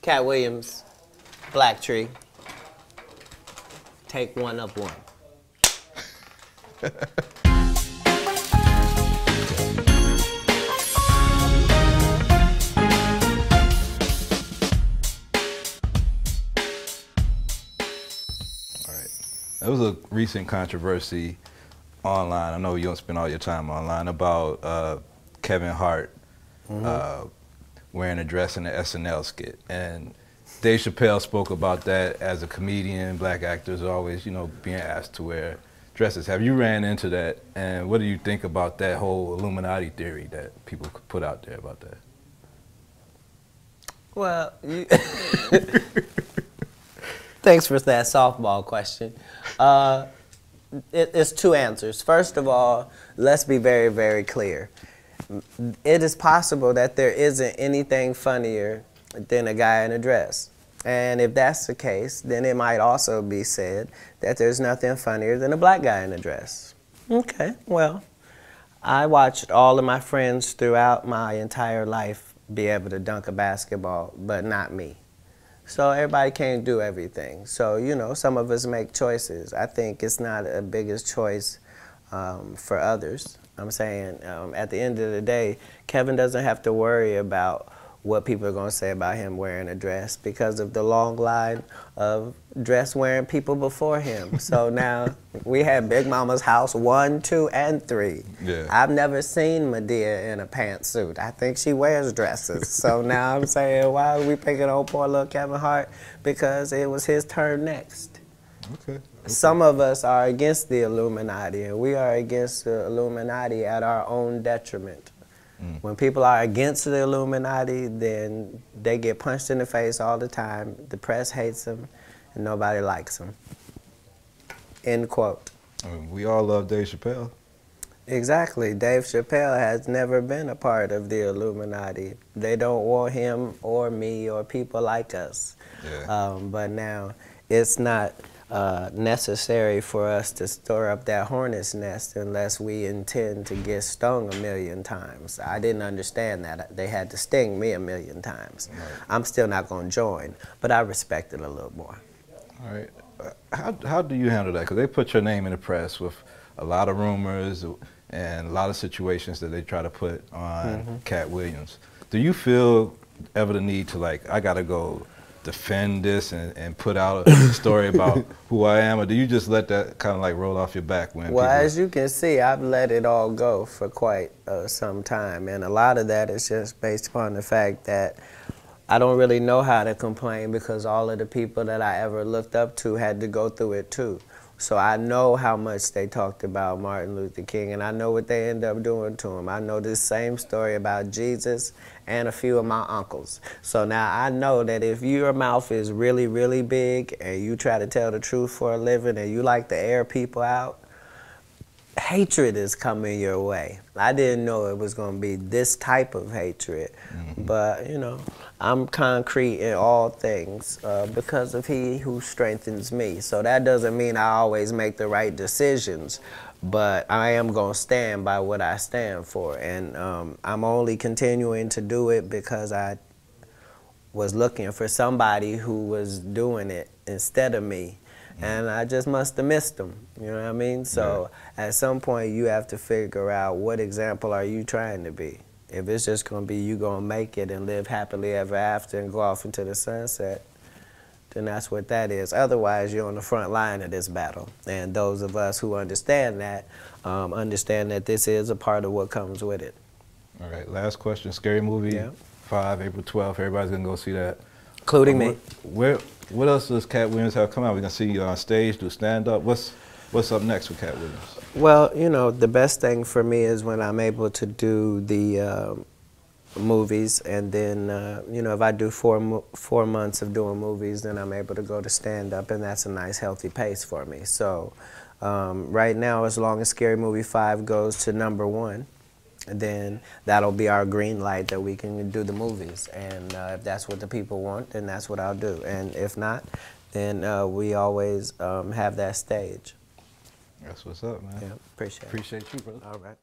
Katt Williams, Black Tree. Take one of one. There was a recent controversy online. I know you don't spend all your time online about Kevin Hart wearing a dress in the SNL skit, and Dave Chappelle spoke about that as a comedian. Black actors are always, you know, being asked to wear dresses. Have you ran into that, and what do you think about that whole Illuminati theory that people put out there about that? Well, thanks for that softball question. It's two answers. First of all, let's be very, very clear. It is possible that there isn't anything funnier than a guy in a dress. And if that's the case, then it might also be said that there's nothing funnier than a black guy in a dress. Okay, well, I watched all of my friends throughout my entire life be able to dunk a basketball, but not me. So everybody can't do everything. So, you know, some of us make choices. I think it's not a biggest choice for others. I'm saying at the end of the day, Kevin doesn't have to worry about what people are going to say about him wearing a dress because of the long line of dress-wearing people before him. So now we had Big Mama's house 1, 2, and 3. Yeah. I've never seen Medea in a pantsuit. I think she wears dresses. So now I'm saying, why are we picking on poor little Kevin Hart? Because it was his turn next. Okay. Some of us are against the Illuminati, and we are against the Illuminati at our own detriment. When people are against the Illuminati, then they get punched in the face all the time. The press hates them, and nobody likes them. End quote. I mean, we all love Dave Chappelle. Exactly. Dave Chappelle has never been a part of the Illuminati. They don't want him or me or people like us. Yeah. But now it's not necessary for us to stir up that hornet's nest unless we intend to get stung 1,000,000 times. I didn't understand that. They had to sting me 1,000,000 times. Right. I'm still not going to join, but I respect it a little more. All right. How do you handle that? Because they put your name in the press with a lot of rumors and a lot of situations that they try to put on Katt Williams. Do you feel ever the need to, like, I got to go defend this and put out a story about who I am, or do you just let that kind of like roll off your back when Well, as you can see, I've let it all go for quite some time, and a lot of that is just based upon the fact that I don't really know how to complain because all of the people that I ever looked up to had to go through it too. So I know how much they talked about Martin Luther King, and I know what they ended up doing to him. I know this same story about Jesus and a few of my uncles. So now I know that if your mouth is really, really big and you try to tell the truth for a living and you like to air people out, hatred is coming your way. I didn't know it was going to be this type of hatred, but, you know, I'm concrete in all things because of He who strengthens me. So that doesn't mean I always make the right decisions, but I am going to stand by what I stand for. And I'm only continuing to do it because I was looking for somebody who was doing it instead of me. And I just must have missed them, you know what I mean? So at some point you have to figure out what example are you trying to be. If it's just going to be you going to make it and live happily ever after and go off into the sunset, then that's what that is. Otherwise, you're on the front line of this battle. And those of us who understand that this is a part of what comes with it. All right, last question. Scary Movie 5, April 12th. Everybody's going to go see that. Including me. What else does Katt Williams have come out? We're going to see you on stage, do stand-up. What's up next with Katt Williams? Well, you know, the best thing for me is when I'm able to do the movies, and then, you know, if I do 4 months of doing movies, then I'm able to go to stand-up, and that's a nice, healthy pace for me. So right now, as long as Scary Movie 5 goes to #1, then that'll be our green light that we can do the movies. And if that's what the people want, then that's what I'll do. And if not, then we always have that stage. That's what's up, man. Yeah, appreciate you, brother. All right.